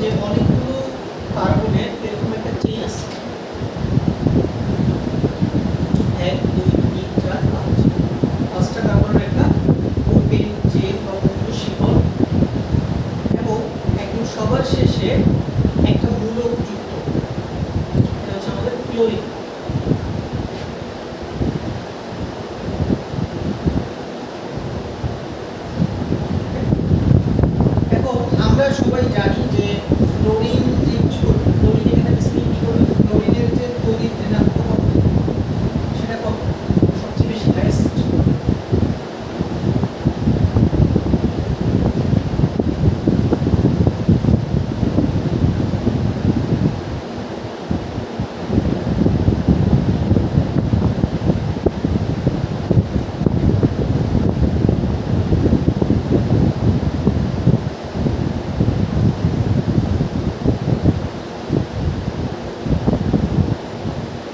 যে অনেকগুলো কার্বনের এরকম একটা চেইন আছে, 1 2 3 4 5, পাঁচটা কার্বনের একটা ওপেন চেইন বা অনেকগুলো শিকড়, এবং একদম সবার শেষে একটা মূলক যুক্ত, এটা হচ্ছে আমাদের ফ্লোরিন। এখন আমরা সবাই জানি যে ফ্লোরিন যে কি করবে, ফ্লোরিন এখানে বেসিক্যালি কি করবে, ফ্লোরিনের যে তড়িৎ ঋণাত্মক হবে সেটা কত, সবচেয়ে বেশি হাইয়েস্ট।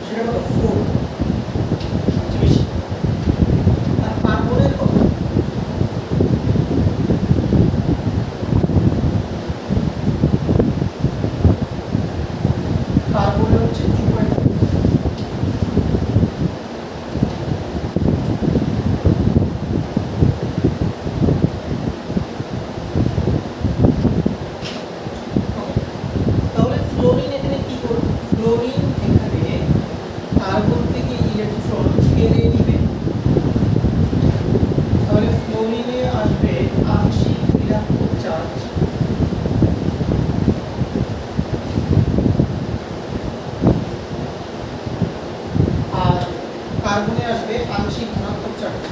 সেটা কত 4, সবচেয়ে বেশি। আর কার্বনের কত, কার্বনের হচ্ছে 2.4। তাহলে ফ্লোরিন এখানে কি করবে, ফ্লোরিন এখানে কার্বন থেকে ইলেকট্রন কেড়ে নেবে, তাহলে ফ্লোরিনে আসবে আংশিক ঋণাত্মক চার্জ, আর কার্বনে আসবে আংশিক ধনাত্মক চার্জ।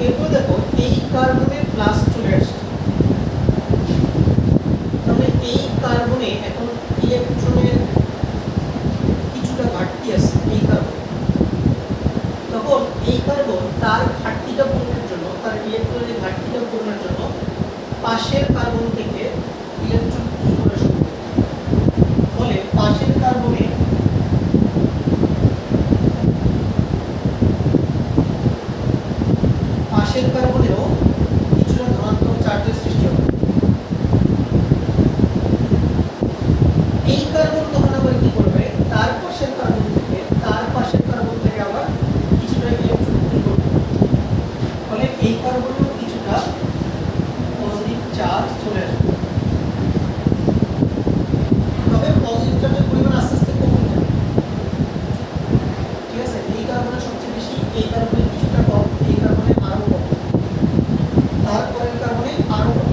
এরপর দেখো এই কার্বনে প্লাস চলে আসছে, তাহলে এই কার্বনে এখন ইলেকট্রনের কিছুটা ঘাটতি আছে এই কার্বনে, তখন এই কার্বন তার ঘাটতিটা পূরণের জন্য, তার ইলেকট্রনের ঘাটতিটা পূরণের জন্য পাশের কার্বন থেকে ইলেকট্রন কি করা শুরু করে, ফলে পাশের কার্বনে কার্বনেও কিছুটা ধনাত্মক চার্জের সৃষ্টি হবে। এই কার্বন তখন আবার কি করবে, তার পাশের কার্বন থেকে আবার কিছুটা ইলেকট্রন মুক্ত করবে, ফলে এই কার্বনেও কিছুটা পজিটিভ চার্জ চলে আসবে। তবে পজিটিভ চার্জের পরিমাণ আস্তে আস্তে কমে যাবে, ঠিক আছে। এই কার্বনে সবচেয়ে বেশি, এই কার্বনে কিছুটা কম, এই কার্বনে আরো কম, তারপরের কার্বনে আরো কম।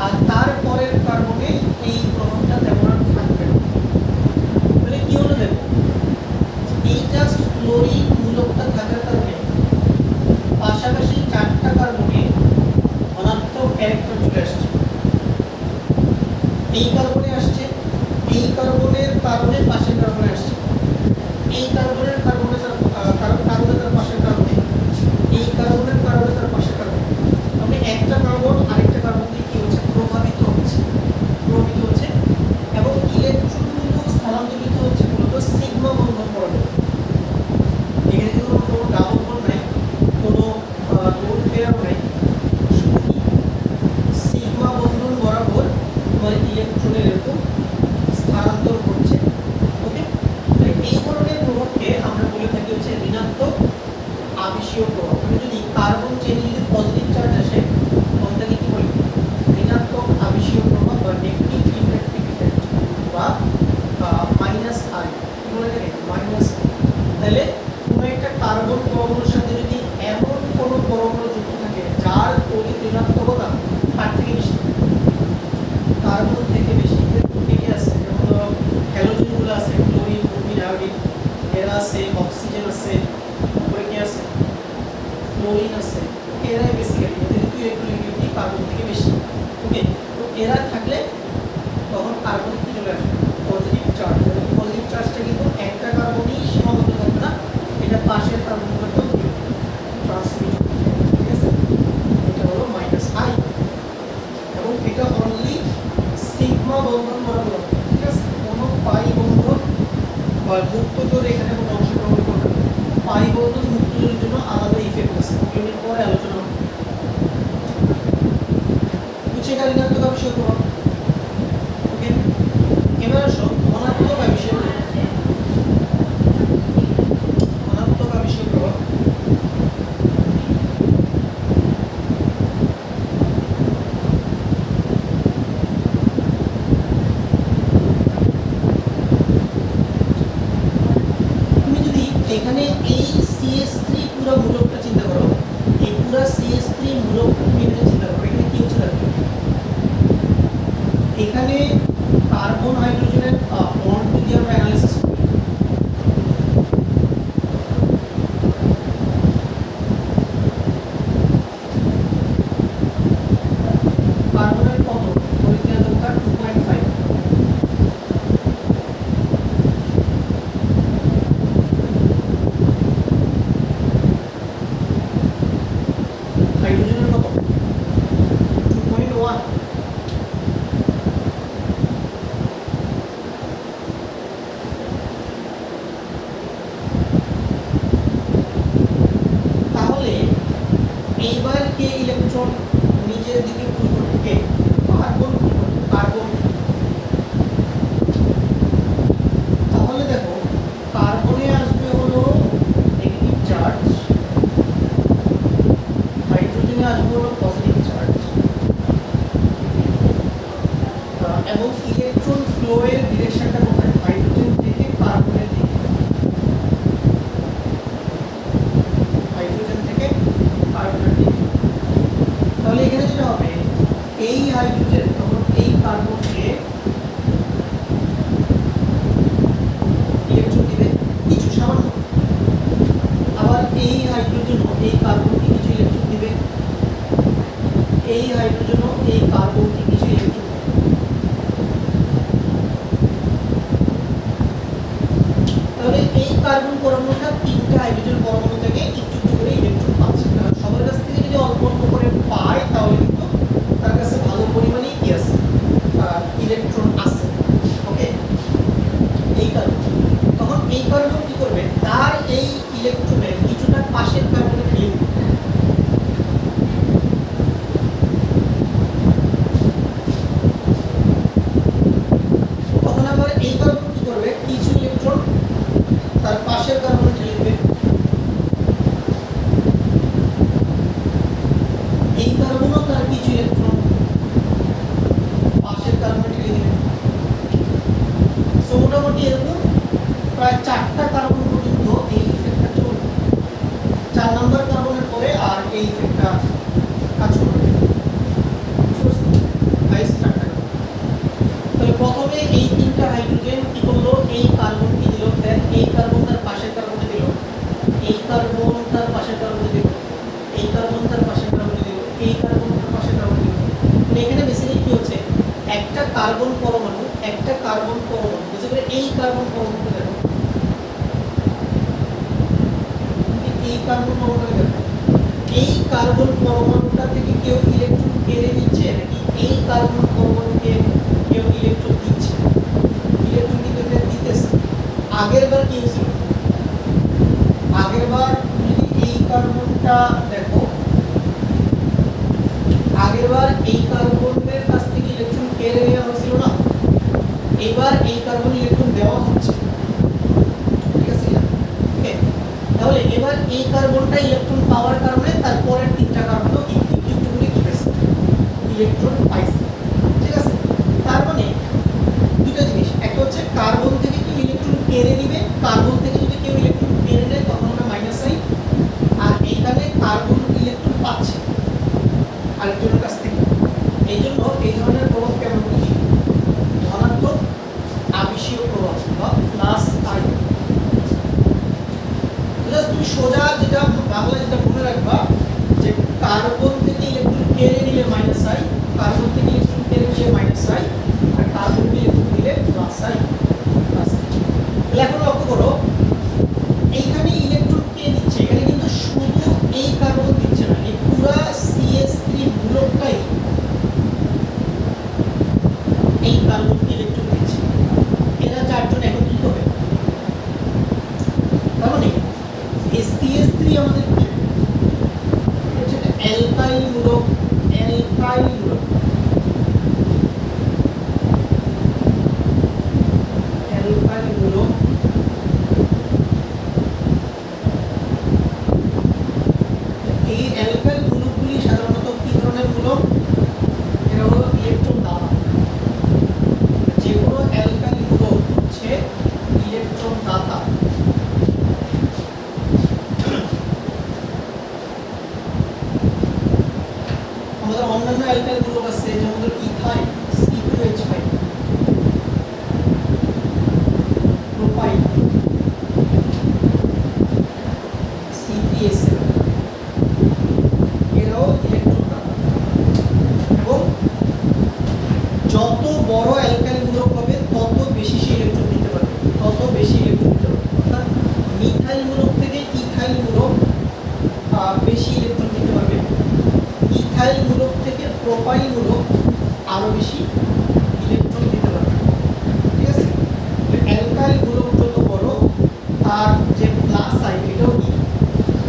আর তারপরের কার্বনে এই প্রভাবটা তেমন আর থাকবে না। তাহলে কি হলো দেখো, এই জাস্ট ফ্লোরিন মূলকটা থাকার কারণে পাশাপাশি চারটা কার্বনে ধনাত্মক ইলেকট্রন চলে আসছে। এই কার্বনে আসছে, এই কার্বনের কারণে পাশের কার্বনে আসছে, এই কার্বনের কার্বনে তার পাশের কার্বনে, এই কার্বনের কারণে তার পাশের কার্বনে, মানে একটা কার্বন আরেকটা কার্বন দিয়ে কি হচ্ছে, প্রভাবিত হচ্ছে, এবং ইলেকট্রনগুলো স্থানান্তরিত হচ্ছে মূলত সিগমা বন্ধন বরাবর। এখানে কিন্তু কোনো ডাবল বন্ড নাই, কোনো লোড পেয়ার নাই, শুধু সিগমা বন্ধন বরাবর তোমার ইলেকট্রনের এরকম স্থানান্তর করছে। ওকে, তাই এই ধরনের প্রভাবকে আমরা বলে থাকি হচ্ছে ঋণাত্মক আবেশীয় প্রভাব। মানে যদি কার্বন চেনে যদি পজিটিভ চার্জ আসে তখন তাকে কি বলি, ঋণাত্মক আবেশীয় প্রভাব বা নেগেটিভ ইনডাকটিভ ইফেক্ট বা মাইনাস আই, কি বলে থাকে মাইনাস। তাহলে কোনো একটা কার্বন পরমাণুর সাথে যদি এমন কোনো পরমাণু যুক্ত থাকে যার তড়িৎ ঋণাত্মকতা তার থেকে বেশি, কার্বন থেকে বেশি, কে আছে, যেমন ধরো হ্যালোজেনগুলো আছে, ক্লোরিন, ব্রোমিন, আয়োডিন, এরা আছে, অক্সিজেন আছে, তারপরে কি আছে, ফ্লোরিন আছে, এরাই বেসিক্যালি এদের কিন্তু ইলেকট্রোনেগেটিভিটি কার্বন থেকে বেশি। ওকে, তো এরা থাকলে তখন কার্বন কি চলে আসবে, পজিটিভ চার্জ, পজিটিভ চার্জ এটা পাশের কার্বনটাও ট্রান্সমিট, ঠিক আছে, এটা হলো মাইনাস আই এবং এটা অনলি সিগমা বন্ধন বরাবর, ঠিক আছে, কোনো পাই বন্ধন বা মুক্ত জোর এখানে কোনো অংশগ্রহণ করবে না। পাই বন্ধন মুক্ত জোরের জন্য আলাদা ইফেক্ট আছে, এর পরে আলোচনা হবে। বুঝে গেল না তো বিষয় করো, ওকে। এবার আসো ধনাত্মক আবেশীয় প্রভাব। ধনাত্মক আবেশীয় প্রভাব তুমি যদি এখানে এই CH3 পুরো মূলকটা চিন্তা করো, এই পুরো CH3 মূলক তুমি এটা চিন্তা করো, এখানে কি হচ্ছে দেখো, এখানে কার্বন হাইড্রোজেনের বন্ড যদি আমরা অ্যানালাইসিস করি, কার্বনের কত পরিমাণ দরকার 2.5, হাইড্রোজেনের কত 2.1, তাহলে এইবার কে ইলেকট্রন নিচের দিকে পুল করবে, কে কার্বন, কার্বন। তাহলে দেখো কার্বনে আসবে হলো নেগেটিভ চার্জ, হাইড্রোজেনে আসবে হলো পজিটিভ চার্জ, এবং ইলেকট্রন ফ্লো এর ডিরেকশনটা কোথায়, হাইড্রোজেন থেকে কার্বনের দিকে, হাইড্রোজেন থেকে কার্বনের দিকে। তাহলে এখানে যেটা হবে, এই হাইড্রোজেন তখন এই কার্বনকে ইলেকট্রন দিবে কিছু সামান্য, আবার এই হাইড্রোজেনও এই কার্বনকে কিছু ইলেকট্রন দিবে, এই হাইড্রোজেনও এই কার্বনকে কিছু ইলেকট্রন দিবে। তাহলে এই কার্বন পরমাণুটা তিনটা হাইড্রোজেন পরমাণু থেকে একটু একটু করে ইলেকট্রন পাচ্ছে, কারণ সবার কাছ থেকে যদি অল্প অল্প করে পায় তাহলে কিন্তু তার কাছে ভালো পরিমাণে কি আছে, ইলেকট্রন আছে, ওকে। এই কার্বন তখন এই কার্বন কি করবে, তার এই ইলেকট্রনের কিছুটা পাশের কার্বনে ফেলে দিবে, তখন আবার এই কার্বন কি করবে, কিছু ইলেকট্রন তার পাশের কার্বনে ঠেলে দিবে, এই কার্বনও তার কিছু ইলেকট্রন পাশের কার্বনে ঠেলে দিবে। সো মোটামুটি এরকম প্রায় 4টা কার্বন পর্যন্ত এই ইফেক্টটা চলবে, 4 নম্বর কার্বনের পরে আর এই ইফেক্টটা কাজ করবে। তাহলে প্রথমে এই তিনটা হাইড্রোজেন কি করলো, এই কার্বনকে দিল, দেন এই কার্বন তার পাশের কার্বনে দিল, এই কার্বন তার পাশের কার্বনে দিল, এই কার্বন তার পাশের কার্বনে দিল, এই কার্বন তার পাশের কার্বনে দিল। মানে এখানে বেসিক্যালি কি হচ্ছে, একটা কার্বন পরমাণু বুঝতে পারে, এই কার্বন পরমাণুটা দেখো, এই কার্বন পরমাণুটা দেখো, এই কার্বন পরমাণুটা থেকে কেউ ইলেকট্রন কেড়ে নিচ্ছে নাকি এই কার্বন পরমাণুকে কেউ ইলেকট্রন দিচ্ছে, ইলেকট্রন কিন্তু এটা দিতেছে। আগেরবার কি হয়েছিল, আগেরবার যদি এই কার্বনটা দেখো, আগেরবার এই কার্বনের কাছ থেকে ইলেকট্রন কেড়ে নেওয়া হয়েছিল না, এবার এই কার্বন ইলেকট্রন দেওয়া হচ্ছে, ঠিক আছে, ওকে। তাহলে এবার এই কার্বনটা ইলেকট্রন পাওয়ার কারণে তারপরের তিনটা কার্বনও একটু একটু করে কি পেয়েছে, ইলেকট্রন পাইছে, ঠিক আছে। তার মানে দুটো জিনিস, একটা হচ্ছে কার্বন থেকে কেউ ইলেকট্রন কেড়ে নিবে, কার্বন থেকে যদি কেউ ইলেকট্রন কেড়ে নেয় তখন আমরা মাইনাস আই, আর এইখানে কার্বন ইলেকট্রন পাচ্ছে আরেকজনের কাছ থেকে। এই জন্য এই ধরনের প্রভাব কেমন বুঝি, ধনাত্মক আবেশীয় প্রভাব বা প্লাস আই। তুমি সোজা যেটা বাংলা যেটা মনে রাখবা, যে কার্বন থেকে ইলেকট্রন কেড়ে নিলে মাইনাস আই, কার্বন থেকে ইলেকট্রন কেড়ে নিলে মাইনাস আই, আর কার্বন থেকে ইলেকট্রন নিলে প্লাস আই। তাহলে এখন লক্ষ্য করো, এইখানে ইলেকট্রন কার্বন দিচ্ছে না, এই পুরো CH3 মূলকটাই এই কার্বনকে ইলেকট্রন দিচ্ছে। এরা চারজন একত্রিত হবে, তার মানে CH3 আমাদের কি হচ্ছে, অ্যালকাইল মূলক, অ্যালকাইল মূলক, অ্যালকাইল মূলক। এই অ্যালকাইল মূলকগুলি সাধারণত কি ধরনের মূলক? এরা হলো ইলেকট্রন দাতা। যে কোনো অ্যালকাইল মূলক হচ্ছে ইলেকট্রন দাতা। আমাদের অন্যান্য অ্যালকাইল মূলক আছে, যেমন ইথাইল C2H5, প্রোপাইল C3H7, এরাও ইলেকট্রন দাতা। এবং যত বড় অ্যালকাইল মূলক হবে তত বেশি সে ইলেকট্রন দিতে পারবে, তত বেশি ইলেকট্রন দিতে পারবে। অর্থাৎ মিথাইল মূলক থেকে ইথাইল মূলক বেশি ইলেকট্রন দিতে পারবে, ইথাইল মূলক থেকে প্রোপাইল মূলক আরো বেশি ইলেকট্রন দিতে পারবে। ঠিক আছে, অ্যালকাইল মূলক যত বড় তার যে প্লাস সাইড এটাও কি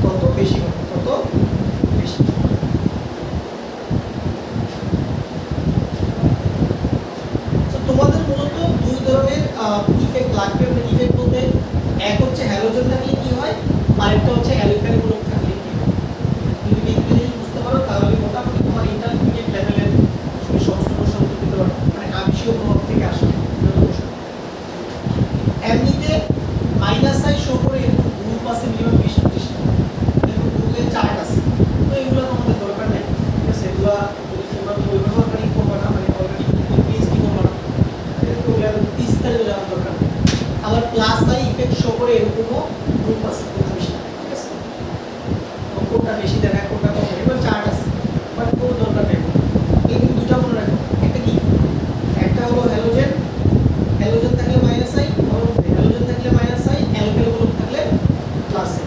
তত বেশি হবে, তত বেশি। তোমাদের মূলত দুই ধরনের ইফেক্ট লাগবে। ইফেক্ট বলতে এক হচ্ছে হ্যালোজেন থাকলে কি হয়, আরেকটা হচ্ছে অ্যালকাইল মূলক থাকলে কি হয়। তুমি যদি বুঝতে পারো তাহলে মোটামুটি তোমার ইন্টারমিডিয়েট লেভেলের সমস্ত প্রশ্ন উত্তর দিতে পারবে, মানে আবিষীয় প্রভাব থেকে আসে। এমনিতে মাইনাস আই শো করে এরকম গ্রুপ আছে মিনিমাম 20-25টা, এরকম গ্রুপের চার্ট আছে, তো এগুলো তোমাদের দরকার নেই। ঠিক আছে, এগুলো যদি তোমরা ব্যবহারকারী করবে না, মানে অলরেডি পিএইচডি করবে না, এরকম বিস্তারিত জানার দরকার নেই। আবার প্লাস আই ইফেক্ট শো করে এরকমও গ্রুপ আছে 25টা। ঠিক আছে, তো কোনটা বেশি দেখায় কোনটা কম, এবার চার্ট আছে, বাট কোনো দরকার নেই। এই দুটো মনে রাখো, একটা কি, একটা হলো হ্যালোজেন, হ্যালোজেন থাকলে মাইনাস আই, হ্যালোজেন থাকলে মাইনাস আই, অ্যালকাইল গ্রুপ থাকলে প্লাস আই,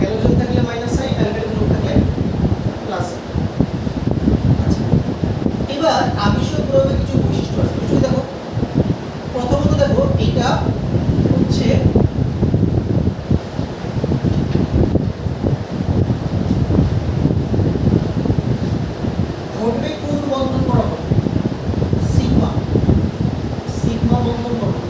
হ্যালোজেন থাকলে মাইনাস আই, অ্যালকাইল গ্রুপ থাকলে প্লাস আই। আচ্ছা, এবার আবিষীয় প্রভাবের কিছু বৈশিষ্ট্য আছে। কিছু দেখো, প্রথমত দেখো এটা হচ্ছে ঘটবে কোন বন্ধন বরাবর, সিগমা, সিগমা বন্ধন বরাবর।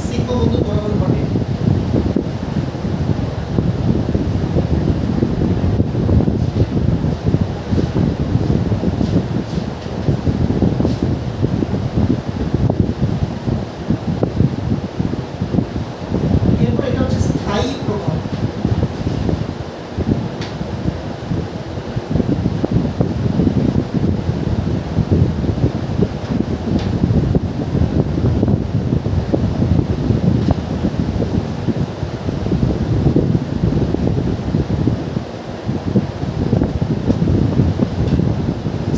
সিগমা বন্ধন বরাবর ঘটে। এরপর এটা হচ্ছে স্থায়ী প্রভাব।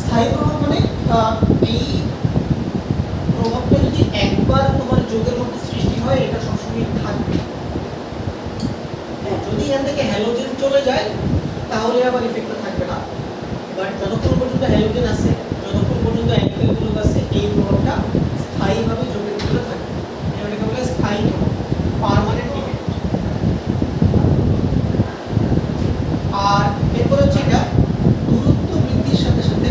স্থায়ী প্রভাব মানে এই প্রভাবটা যদি একবার তোমার যোগের মধ্যে সৃষ্টি হয় এটা সবসময় থাকবে। যদি এখান থেকে হ্যালোজেন চলে যায় তাহলে আবার ইফেক্টটা থাকবে না, বাট যতক্ষণ পর্যন্ত হ্যালোজেন আছে, যতক্ষণ পর্যন্ত অ্যালকাইল গ্রুপ আছে, এই প্রভাবটা স্থায়ীভাবে যোগের ভিতরে থাকবে। এটাকে বলে স্থায়ী প্রভাব, পার্মানেন্ট ইফেক্ট। আর এরপর হচ্ছে এটা দূরত্ব বৃদ্ধির সাথে সাথে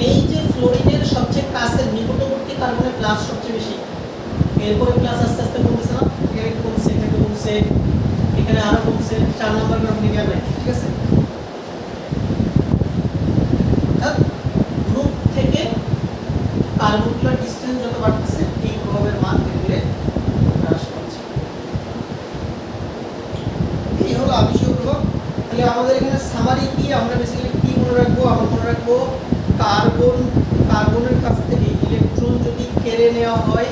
এই যে ফ্লোরিনের সবচেয়ে কাছের নিকটবর্তী কার্বনের প্লাস সবচেয়ে বেশি, এরপরে প্লাস আস্তে আস্তে কমতেছে না, এখানে কমছে, এখানে কমছে, এখানে আরো কমছে, 4 নাম্বার কার্বনিক আর নাই, ঠিক আছে। অর্থাৎ গ্রুপ থেকে কার্বনগুলোর ডিসটেন্স যত বাড়তেছে এই প্রভাবের মান ধীরে ধীরে হ্রাস পাচ্ছে। এই হলো আবিষীয় প্রভাব। তাহলে আমাদের এখানে সামারি কি, আমরা বেসিক্যালি কি মনে রাখবো? আমরা মনে রাখবো কার্বনের কাছ থেকে ইলেকট্রন যদি কেড়ে নেওয়া হয়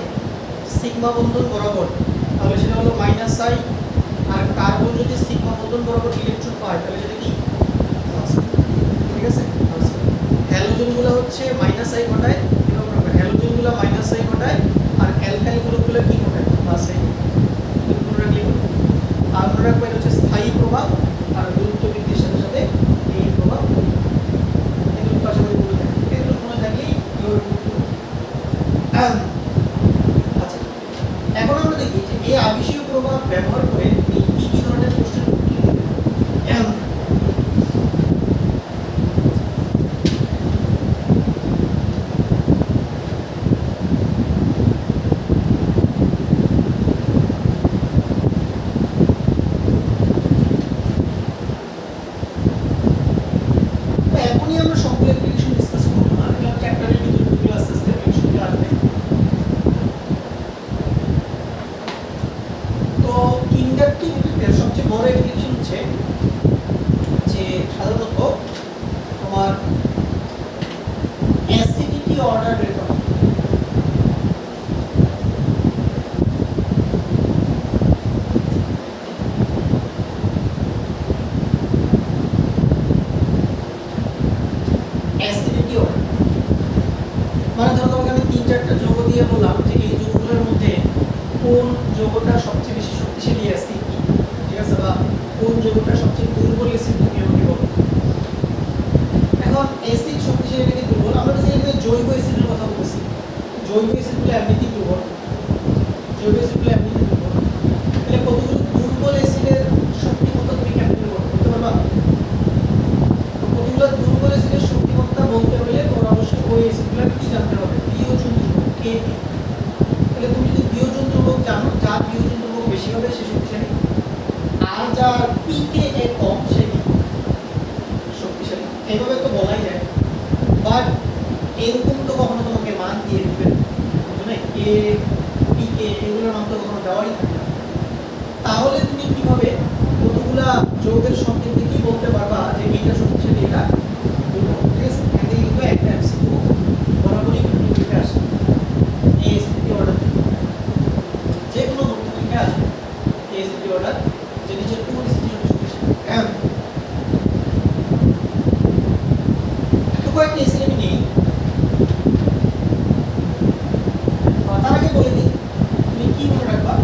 সিগমা বন্ধন বরাবর, তাহলে সেটা হলো মাইনাস আই, আর কার্বন যদি সিগমা বন্ধন বরাবর ইলেকট্রন পায় তাহলে সেটা কি প্লাস। ঠিক আছে, হ্যালোজেনগুলো হচ্ছে মাইনাস আই ঘটায়, হ্যালোজেনগুলো মাইনাস আই ঘটায়, আর অ্যালকাইল গ্রুপগুলো কি ঘটায় প্লাস আই। মনে রাখলে আর মনে রাখবো এটা হচ্ছে স্থায়ী প্রভাব, আর গুরুত্ব বৃদ্ধির সাথে সাথে এই প্রভাব এগুলো পাশাপাশি বলে থাকে, এগুলো মনে থাকলেই আচ্ছা। এখন আমরা দেখি যে এই আবিষীয় প্রভাব ব্যবহার করে কি কি ধরনের প্রশ্নের উত্তর দিতে পারি। এখনই আমরা সবগুলো অ্যাপ্লিকেশন ডিসকাস করব না, এটা চ্যাপ্টারের ভিতরে ভিতরে আস্তে আস্তে অ্যাপ্লিকেশনগুলো আসবে। তো ইন্ডাকটিভিটির সবচেয়ে বড় অ্যাপ্লিকেশন হচ্ছে যে সাধারণত তোমার অ্যাসিডিটি অর্ডার বের করা। অ্যাসিডিটি অর্ডার মানে ধরো তোমাকে আমি 3-4টা যৌগ দিয়ে বললাম যে এই যৌগগুলোর মধ্যে কোন যৌগটা সবচেয়ে বেশি শক্তিশালী অ্যাসিড, ঠিক আছে, বা কোন যৌগটা সবচেয়ে দুর্বল অ্যাসিড তুমি আমাকে বলো। এখন অ্যাসিড শক্তিশালী নাকি দুর্বল, আমরা যদি এখানে জৈব অ্যাসিডের কথা বলছি, জৈব অ্যাসিডগুলো এমনিতেই দুর্বল, জৈব অ্যাসিডগুলো এমনিতেই দুর্বল, তাহলে কতগুলো দুর্বল অ্যাসিডের শক্তিমত্তা তুমি ক্যালকুলেট করতে পারবা? তো কতগুলো দুর্বল অ্যাসিডের শক্তিমত্তা বলতে হলে তোমার অবশ্যই ওই অ্যাসিডগুলো কি জানতে হবে, বিয়োজন ধ্রুবক কে কে। তাহলে তুমি যদি বিয়োজন ধ্রুবক জানো, যার বিয়োজন ধ্রুবক বেশি হবে সে শক্তিশালী, আর যার পিকে এ কম সে কি শক্তিশালী। এইভাবে তো বলাই যায়, বাট এরকম তো কখনো তোমাকে মান দিয়ে দিবে না, কে পিকে এগুলোর মান তো কখনো দেওয়াই থাকে না। তাহলে তুমি কিভাবে কতগুলা যৌগের সংকেত কি বলতে পারবা যে এটা শক্তিশালী এটা দুর্বল? ঠিক আছে, এখান থেকে কিন্তু একটা এমসিকিউ বরাবরই কিন্তু লিখে আসে এই এসপিটি অর্ডার, যে কোনো ভর্তি লিখে আসবে এই এসপিটি অর্ডার যে নিচের কোন স্থিতিজন্য শক্তিশালী। তো কয়েকটা এসি আমি নেই, তার আগে বলে দিই তুমি কি মনে রাখবা।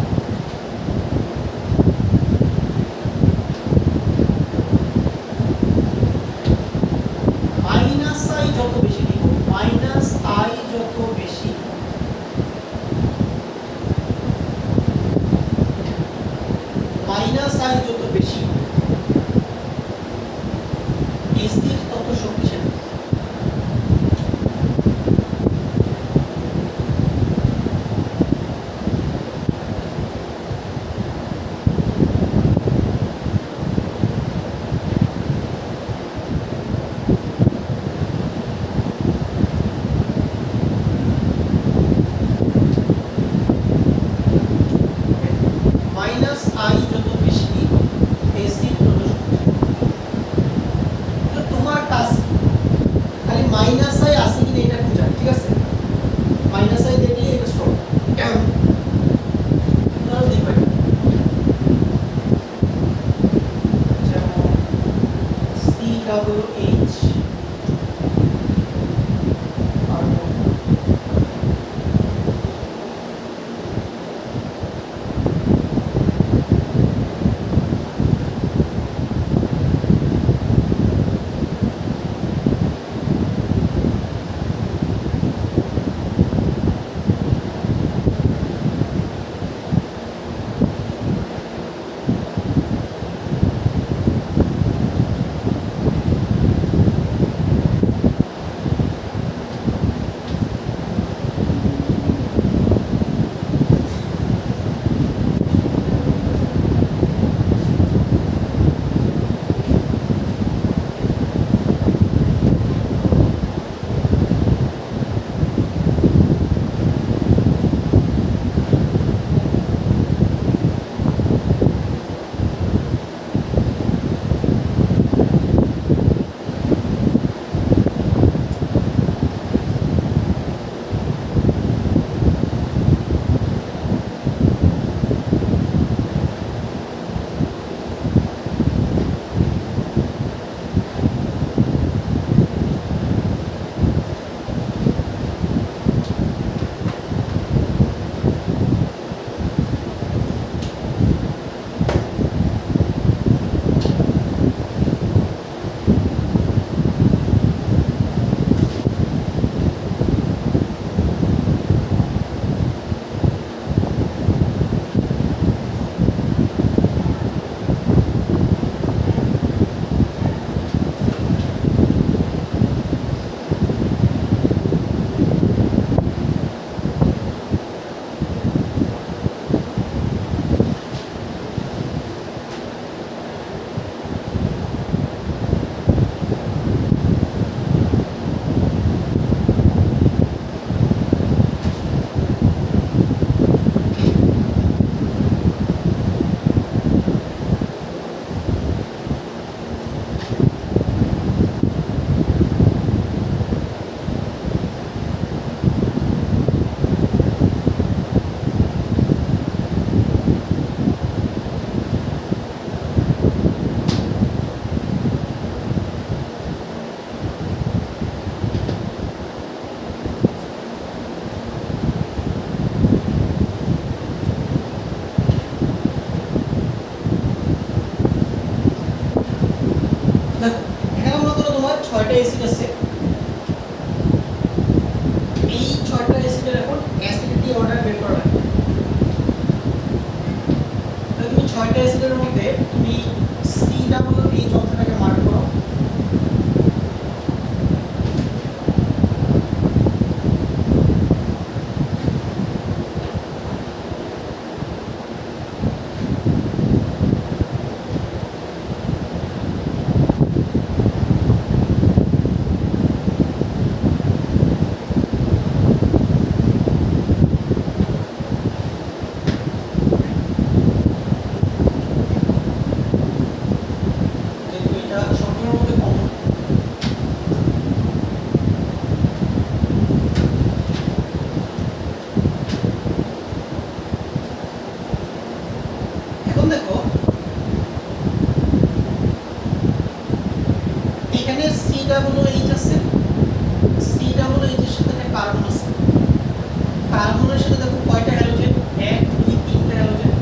কার্বনের সাথে দেখো কয়টা হ্যালোজেন, 1 2 3টা হ্যালোজেন।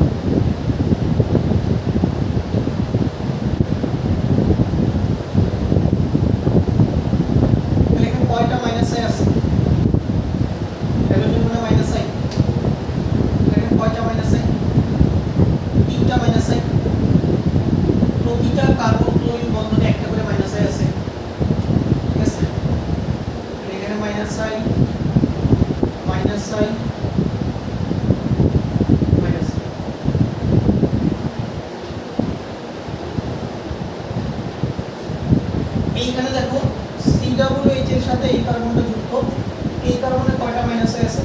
তাহলে এখানে কয়টা মাইনাস আই আছে, হ্যালোজেন মানে মাইনাস আই, এখানে কয়টা মাইনাস আই, 3টা মাইনাস আই। প্রতিটা কার্বন ক্লোরিন বন্ধনে একটা করে মাইনাস আই আছে, ঠিক আছে। এখানে minus I minus I minus. এইখানে দেখো COOH এর সাথে এই কার্বনটা যুক্ত, এই কার্বনে কয়টা মাইনাস আই আছে,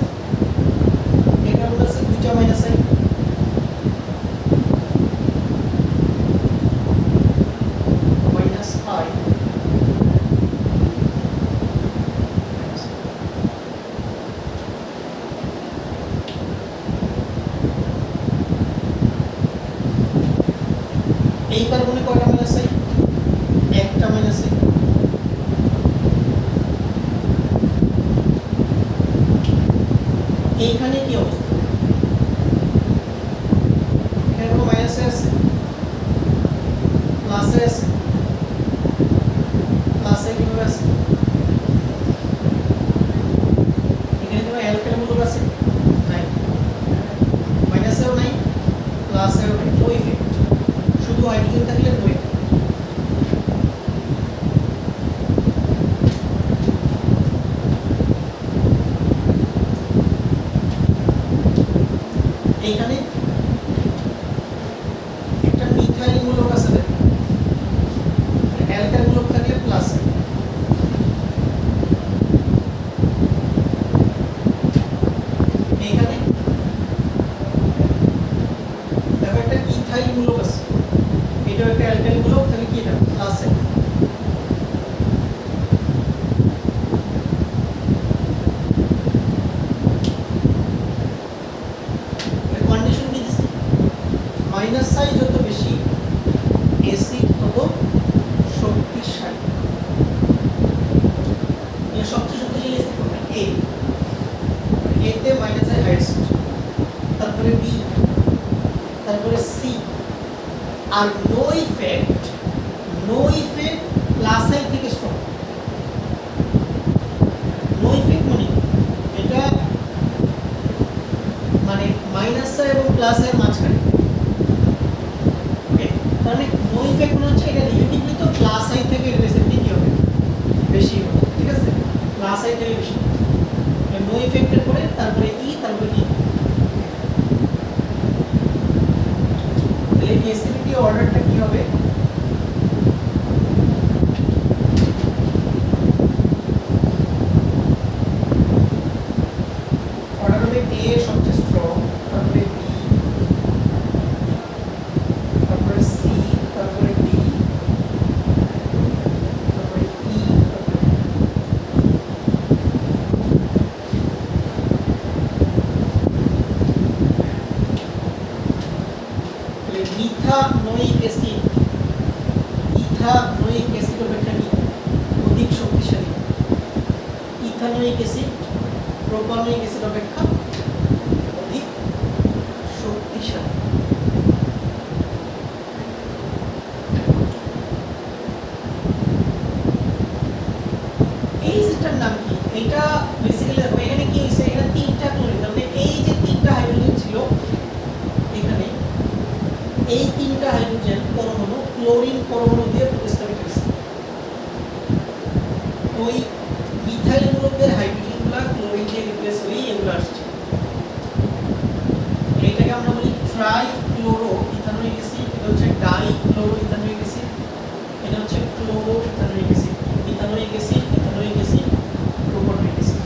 এই কার্বনে আছে 2টা মাইনাস আই। মাইনাস আই এই কার্বনে কয়টা মাইনাস আই, একটা মাইনাস আই। এইখানে কি অবস্থা, এখানে কোনো মাইনাস আছে, প্লাসে আছে, প্লাসে কিভাবে আছে, এখানে কোনো অ্যালকেন মূলক আছে নাই, মাইনাসেও নাই প্লাসেও নাই, নো ইফেক্ট, শুধু হাইড্রোজেন থাকলে নো ইফেক্ট। এইখানে একটা মিথাইল মূলক আছে, অ্যালকাইল মূলক থাকলে প্লাস। এইখানে দেখো একটা ইথাইল মূলক আছে, এটা একটা অ্যালকাইল মূলক, তাহলে কি এটা প্লাস। কন্ডিশন কি দিছে, মাইনাস সাই যত বেশি অ্যাসিড তত শক্তিশালী। এটা সবচেয়ে শক্তিশালী অ্যাসিড কোনটা, এ, এতে মাইনাস আই হাইয়েস্ট, তারপরে বি, তারপরে সি। আর নো ইফেক্ট প্লাস আই থেকে স্ট্রং। নো ইফেক্ট মানে এটা মানে মাইনাস আই এবং প্লাস এর মাঝখানে, ওকে। তাহলে নো ইফেক্ট মানে হচ্ছে এটা রিলেটিভলি তো প্লাস আই থেকে রিলেটিভলি হবে বেশি হবে, ঠিক আছে, প্লাস আই থেকে বেশি। নো ইফেক্টের পরে তারপরে ই, তারপরে ই। তাহলে অ্যাসিডিটি অর্ডারটা কি হবে, অর্ডার হবে এ সবচেয়ে স্ট্রং, তারপরে বি, তারপরে সি, তারপরে ডি, তারপরে ই, মিথানোয়িক অ্যাসিড, ইথানোয়িক অ্যাসিড অপেক্ষা কি অধিক শক্তিশালী, ইথানোয়িক অ্যাসিড প্রোপানোয়িক অ্যাসিড অপেক্ষা অধিক শক্তিশালী। এই অ্যাসিডটার নাম কি, এটা বেসিক্যালি এখানে কি হইছে, এখানে 3টা ক্লোরিন, মানে এই যে 3টা হাইড্রোজেন ছিল এখানে, এই 3টা হাইড্রোজেন পরমাণু ক্লোরিন পরমাণু দিয়ে প্রতিস্থাপিত হয়েছে। ওই মিথাইল মূলকের হাইড্রোজেনগুলো ক্লোরিন দিয়ে রিপ্লেস হয়ে এগুলো আসছে। এটাকে আমরা বলি ট্রাইক্লোরো ইথানোয়িক অ্যাসিড, এটা হচ্ছে ডাইক্লোরো ইথানোয়িক অ্যাসিড, এটা হচ্ছে chloro ethanoic acid, ethanoic acid, ethanoic acid, propanoic acid.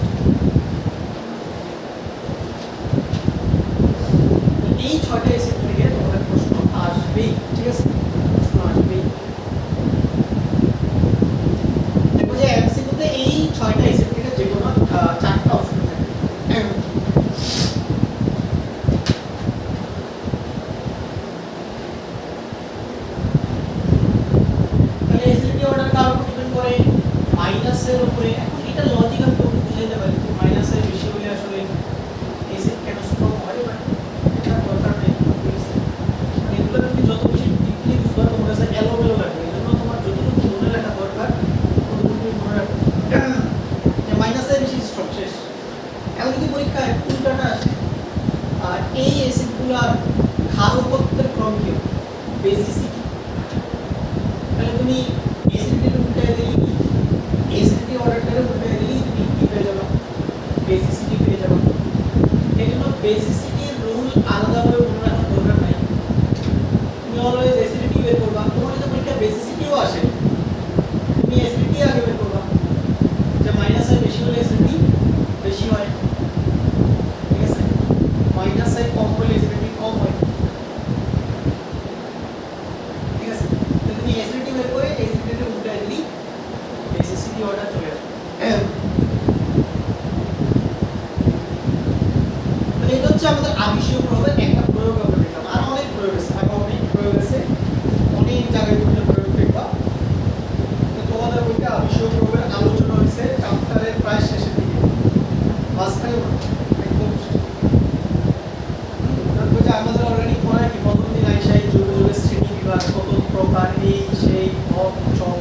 এই 6টা অ্যাসিড থেকে তোমাদের প্রশ্ন আসবেই, ঠিক আছে, প্রশ্ন আসবেই। দেখো যে এমসিকিউতে এই 6টা অ্যাসিড থেকে যে কোনো 4টা অপশন থাকে। তাহলে অ্যাসিডিটি অর্ডার কার এখন যদি পরীক্ষায় উল্টাটা আসে আর এই অ্যাসিডগুলোর ক্ষারকত্বের ক্রম কি বেসিসিটি, তাহলে তুমি অ্যাসিডিটি উল্টায় দিলে কি অ্যাসিডিটি অর্ডারটারে উল্টায় দিলেই তুমি কি পেয়ে যাবে বেসিসিটি পেয়ে যাবে। এই জন্য বেসিসিটির রুল আলাদাভাবে মনে রাখার দরকার নাই, তুমি অলওয়েজ অ্যাসিডিটি বের করবা। তোমার যদি পরীক্ষা বেসিসিটিও আসে তুমি অ্যাসিডিটি আগে বের করবা, যে মাইনাস আই বেশি হলে অ্যাসিডিটি বেশি হয়, ঠিক আছে, মাইনাস আই কম হলে অ্যাসিডিটি কম হয়, ঠিক আছে। তো তুমি অ্যাসিডিটি বের করে অ্যাসিডিটি উল্টায় দিলেই বেসিসিটি অর্ডার চলে আসবে। তাহলে এটা হচ্ছে আমাদের আবিষীয় প্রভাবের একটা প্রয়োগ আমরা দেখলাম। আর অনেক প্রয়োগ আছে, আরো অনেক প্রয়োগ আছে, অনেক জায়গায় তুমি প্রয়োগ দেখবা। তো তোমাদের বইটা আবিষীয় প্রভাবের আলোচনা হয়েছে চ্যাপ্টারের প্রায় শেষের দিকে, মাঝখানে একদম তারপর যে আমাদের অলরেডি পড়ায় কি প্রথম দিন আইসাই জৈব যৌগের শ্রেণী বিভাগ কত প্রকার এই সেই অপচম,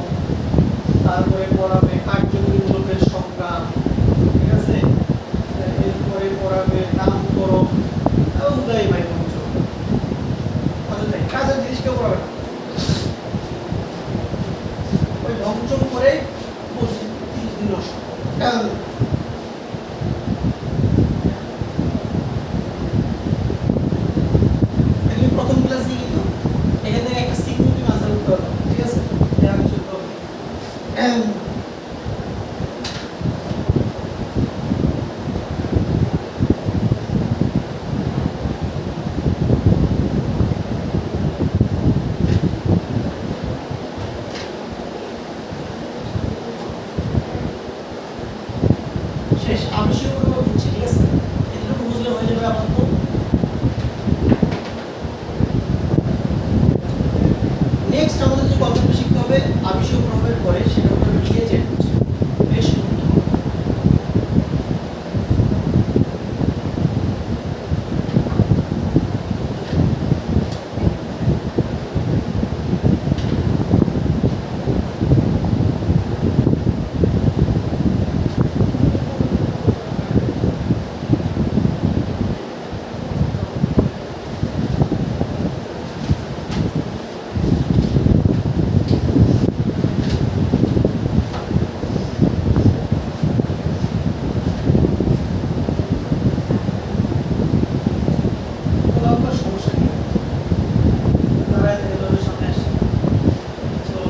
তারপরে পড়াবে কার্যকরী মূলকের সংজ্ঞা, ঠিক আছে, এরপরে পড়াবে নামকরণ এবং উদয় ভাই পঞ্চম, অযথাই কাজের জিনিস কেউ পড়াবে না, ওই পঞ্চম করে 30 দিন নষ্ট। আমি প্রথম ক্লাসে কিন্তু এখান থেকে একটা সিকিউরিটি মাসাল করতে হবে, ঠিক আছে, এটা আমি শুরু করব। শেষ আবিষীয় প্রভাব বুঝছি, ঠিক আছে, এটুকু বুঝলে হয়ে যাবে আপাতত। নেক্সট আমাদের যে কনসেপ্ট শিখতে হবে আবিষীয় প্রভাবের পরে, সেটা হলো রিএজেন্ট। বেশ গুরুত্বপূর্ণ। সমস্যা কি দাঁড়ায় থেকে তোদের সামনে আসছে, চলো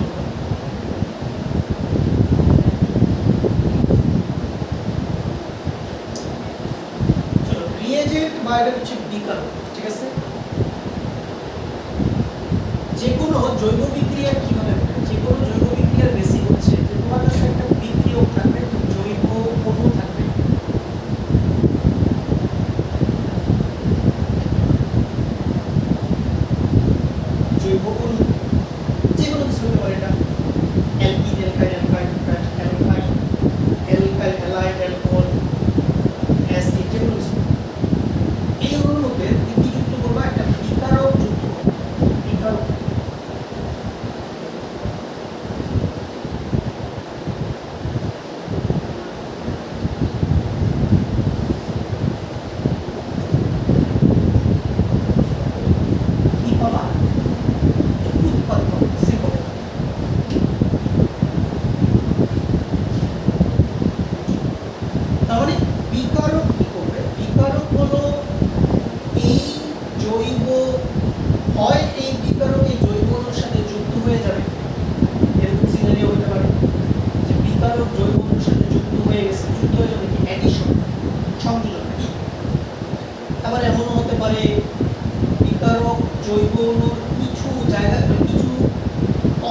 চলো রিএজেন্ট বা এটা হচ্ছে বিকারক, ঠিক আছে। যে কোনো জৈব বিক্রিয়া কিভাবে হবে, যে কোনো জৈব বিক্রিয়ার বেসিক হচ্ছে যে তোমার কাছে একটা বিক্রিয়ক থাকবে, জৈব অণু থাকবে, জৈব অণু যে কোনো কিছু হতে পারে, এটা alkyne alkyl alkyl alkyl alkyl halide alcohol acid, যে কোনো কিছু। এই অণুর মধ্যে তুমি কি যুক্ত করবা, একটা বিকারক যুক্ত করবা, বিকারক। কি পাবা উৎপাদ্য সিম্পল। তার মানে বিকারক কি করবে, বিকারক হলো এই জৈব, হয় এই বিকারক এই জৈব অণুর সাথে যুক্ত হয়ে যাবে, এরকম সিনারিও হতে পারে যে বিকারক জৈব অণুর সাথে যুক্ত হয়ে গেছে, যুক্ত হয়ে যাবে কি অ্যাডিশন, সংযোজন কি। আবার এমনও হতে পারে বিকারক জৈব অণুর কিছু জায়গা, কিছু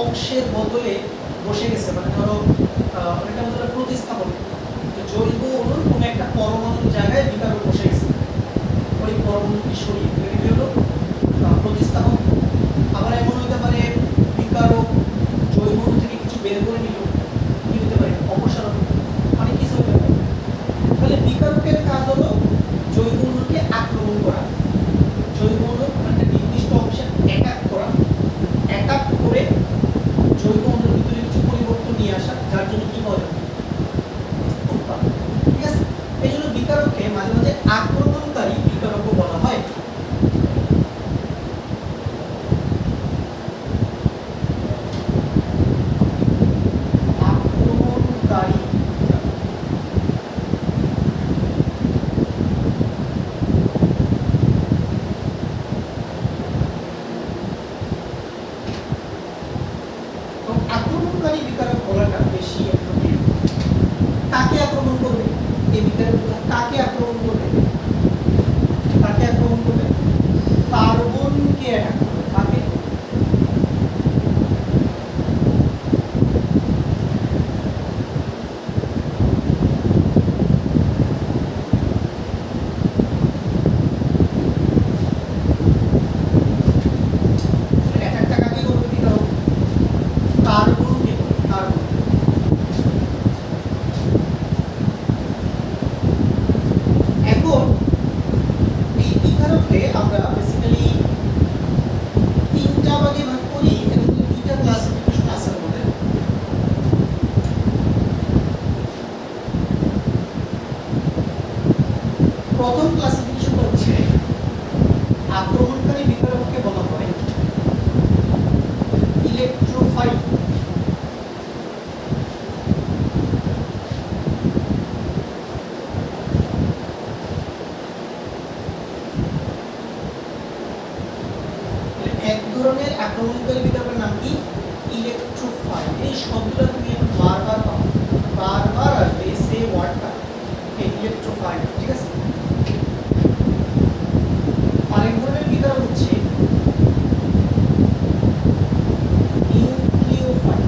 অংশের বদলে বসে গেছে, মানে ধরো এটা আমাদের প্রতিস্থাপন, জৈব অণুর কোনো একটা পরমাণুর জায়গায় বিকারক বসে গেছে, ওই পরমাণুটি সরিয়ে এটি হলো প্রতিস্থাপন। আবার এমন হতে পারে বিকারক জৈব অণু থেকে কিছু বের করে নিল, কি হতে পারে অপসারণ, অনেক কিছু হতে পারে। তাহলে বিকারকের কাজ হলো জৈব অণুকে আক্রমণ করা, জৈব অণুর একটা নির্দিষ্ট অংশে অ্যাটাক করা, অ্যাটাক করে জৈব অণুর ভিতরে কিছু পরিবর্তন নিয়ে আসা, যার জন্য কি পাওয়া যাবে উৎপাদন, ঠিক আছে। এই জন্য বিকারককে আক্রমণকারী বিকারকও বলা হয়। আক্রমণকারী আক্রমণকারী বিকারক বলাটা বেশি অ্যাপ্রোপ্রিয়েট। কাকে আক্রমণ করবে? এই বিকারকগুলো কাকে আক্রমণ করবে? কাকে আক্রমণ করবে? কার্বনকে অ্যাটাক করবে। কাকে? অ্যাটাকটা কাকে করবে বিকারক? কার্বনকে করবে। কার্বন। এখন এই বিকারককে আমরা বেসিক্যালি তিনটা ভাগে ভাগ করি। এর মধ্যে দুইটা ক্লাসিফিকেশন আছে আমাদের। প্রথম ক্লাসিফিকেশনটা হচ্ছে আক্রমণকারী বিকারককে বলা হয় ইলেকট্রোফাইল। এক ধরনের আক্রমণকারী বিকারকের নাম কি? ইলেকট্রোফাইল। এই শব্দটা তুমি বারবার পাও, বারবার আসবে সে ওয়ার্ডটা, ইলেকট্রোফাইল। ঠিক আছে। আরেক ধরনের বিকারক হচ্ছে নিউক্লিওফাইল।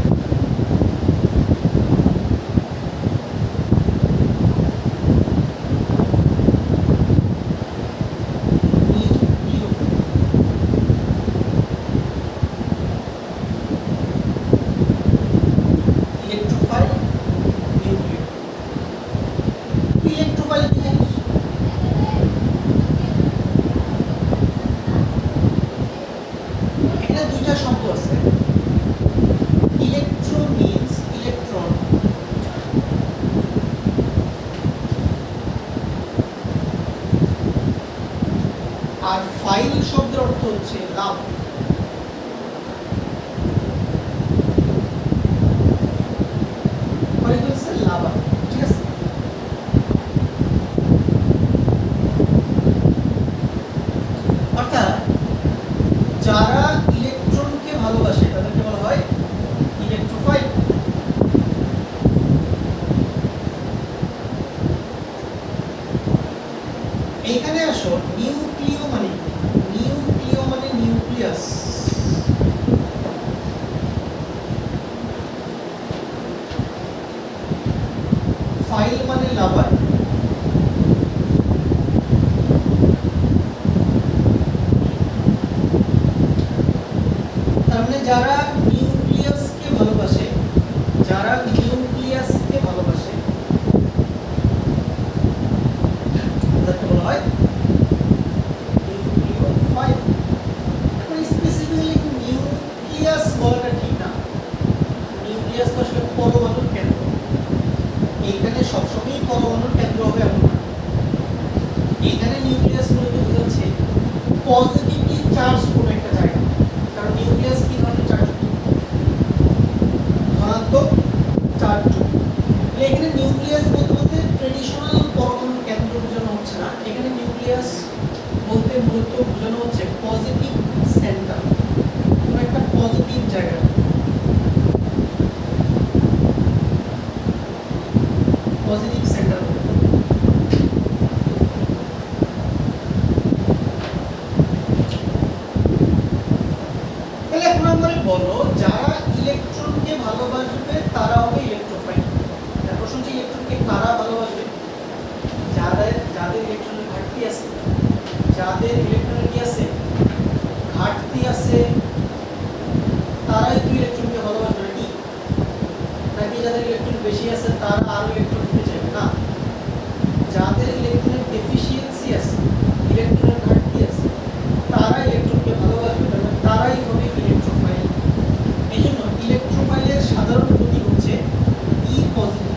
ইলেকট্রোফাইল, নিউক্লিও। ইলেকট্রোফাইল কি জিনিস? এখানে দুইটা শব্দ আছে। ইলেকট্রো মিন্স ইলেকট্রন, আর ফাইল শব্দের অর্থ হচ্ছে লাভ। ফাইল হচ্ছে লাভা। ঠিক আছে। অর্থাৎ যারা ইলেকট্রনকে ভালোবাসে তাদেরকে বলা হয় ইলেকট্রোফাইল। এইখানে আসো, নিউক্লিও মানে কি? নিউক্লিও মানে নিউক্লিয়াস। ফাইল মানে লাভার। তার মানে যারা নিউক্লিয়াসকে ভালোবাসে, যারা নিউক্লিয়াসকে ভালোবাসে তাদেরকে বলা হয় নিউক্লিওফাইল। এখন স্পেসিফিক্যালি নিউক্লিয়াস বলাটা ঠিক না। নিউক্লিয়াস তো আসলে পরমাণুর কেন্দ্র। এইখানে সবসময় পরমাণুর কেন্দ্র হবে এমন না। এইখানে নিউক্লিয়াস বলতে বোঝাচ্ছে পজিটিভলি চার্জ কোনো একটা জায়গা। কারণ নিউক্লিয়াস কি ধরনের চার্জ? ধনাত্মক চার্জ। এখানে নিউক্লিয়াস বলতে বলতে ট্রেডিশনাল পরমাণুর কেন্দ্র বোঝানো হচ্ছে না। এখানে নিউক্লিয়াস বলতে মূলত বোঝানো হচ্ছে পজিটিভ সেন্টার, কোনো একটা পজিটিভ জায়গা। Positive centre. তাহলে এখন আমরা বলো যারা ইলেকট্রনকে ভালোবাসবে তারা হবে ইলেকট্রোফাইল। তার প্রশ্ন হচ্ছে ইলেকট্রনকে কারা ভালোবাসবে? যাদের যাদের ইলেকট্রনের ঘাটতি আছে, যাদের ইলেকট্রনের কি আছে? ঘাটতি আছে, তারাই তো ইলেকট্রনকে ভালোবাসবে নাকি? নাকি যাদের ইলেকট্রন বেশি আছে তারা আরো ইলেকট্রন নিতে চাইবে? না, যাদের ইলেকট্রনের ডেফিসিয়েন্সি আছে, ইলেকট্রনের ঘাটতি আছে, তারা ইলেকট্রনকে ভালোবাসবে, তারাই হবে ইলেকট্রোফাইল। এই জন্য ইলেকট্রোফাইলের সাধারণ প্রতীক হচ্ছে ই পজিটিভ।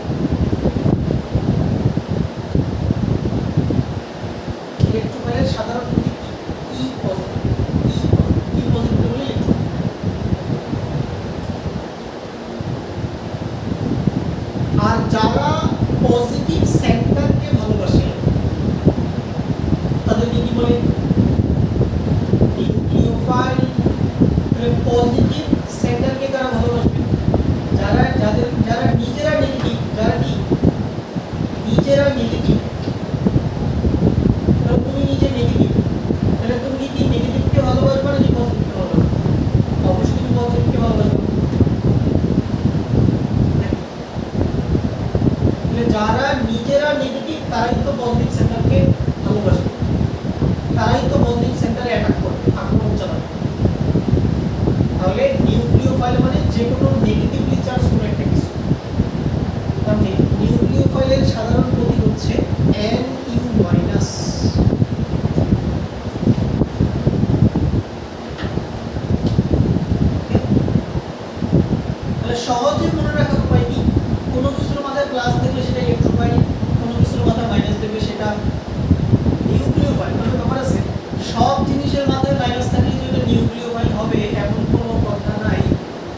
নেগেটিভ, তাহলে তুমি কি নেগেটিভকে ভালোবাসবে নাকি পজিটিভকে ভালোবাসবে? অবশ্যই তুমি পজিটিভকে ভালোবাসবে। তাহলে যারা নিজেরা নেগেটিভ তারাই তো পজিটিভ সেন্টারকে ভালোবাসবে, তারাই তো পজিটিভ সেন্টারে অ্যাটাক করবে, আক্রমণ চালাবে। তাহলে নিউক্লিওফাইল মানে যে কোনো নেগেটিভলি চার্জ কোনো একটা কিছু। তাহলে নিউক্লিওফাইলের সাধারণ প্রতীক হচ্ছে Ni-। তাহলে সহজে মনে রাখার উপায় কি? কোনো কিছুর মাথায় প্লাস দেখলে সেটা ইলেকট্রোফাইল, কোনো কিছুর মাথায় মাইনাস দেখলে সেটা নিউক্লিওফাইল। মানে ব্যাপার আছে, সব জিনিসের মাথায় মাইনাস থাকলে যে এটা নিউক্লিওফাইল হবে এমন কোনো কথা নাই।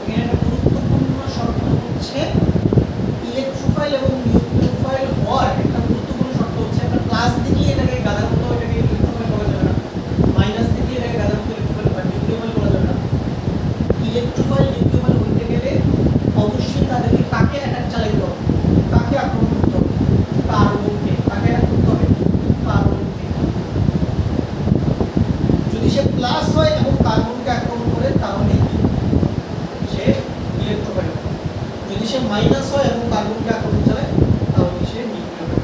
এখানে একটা গুরুত্বপূর্ণ শর্ত হচ্ছে ইলেকট্রোফাইল এবং নিউক্লিওফাইল হওয়ার একটা গুরুত্বপূর্ণ শর্ত হচ্ছে একটা প্লাস দিলে এটাকে গাদার মতো এটাকে ইলেকট্রোফাইল বলা যাবে না, মাইনাস দিলে এটাকে গাদার মতো ইলেকট্রোফাইল বা নিউক্লিওফাইল বলা যাবে না। ইলেকট্রোফাইল নিউক্লিওফাইল হইতে গেলে অবশ্যই তাদেরকে কাকে অ্যাটাক চালাইতে হবে, কাকে আক্রমণ করতে হবে? কার্বনকে। কাকে অ্যাটাক করতে হবে? কার্বনকে। যদি সে প্লাস হয় এবং কার্বনকে আক্রমণ করে তাহলে সে ইলেকট্রোফাইল। যদি সে মাইনাস হয় এবং কার্বনকে আক্রমণ চালায় তাহলে সে নিউক্লিওফাইল।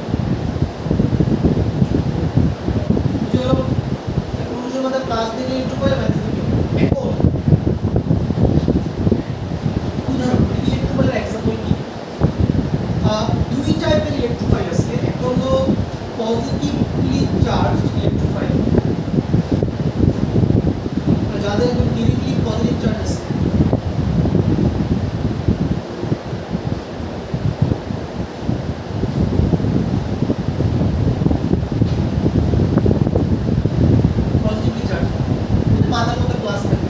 বুঝলো? কোনটার মধ্যে প্লাস দিলে ইলেকট্রোফাইল, মাইনাস দিলে এখন উদাহরণ ইলেকট্রোফাইলের एग्जांपल কি? দুই টাইপের ইলেকট্রোফাইল আছে, একটা হলো পজিটিভলি চার্জড ইলেকট্রোফাইল, যাদের একদম ডিরেক্টলি পজিটিভ চার্জ আছে। পজিটিভলি চার্জ মাথার মধ্যে প্লাস থাকে,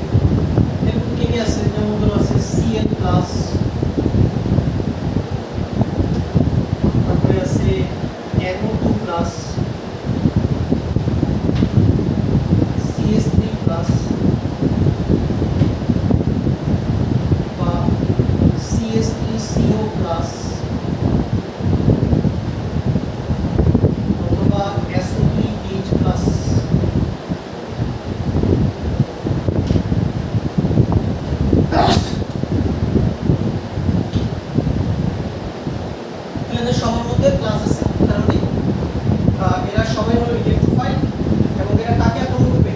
এরকম কে কে আছে? যেমন ধরো আছে Cl+, তারপরে আছে NO2+, CH3+, বা CH3CO+, অথবা SO3H+। এদের সবার মধ্যে প্লাস আছে, কারণ এরা সবাই হলো ইলেকট্রোফাইল এবং এরা কাকে আক্রমণ করবে?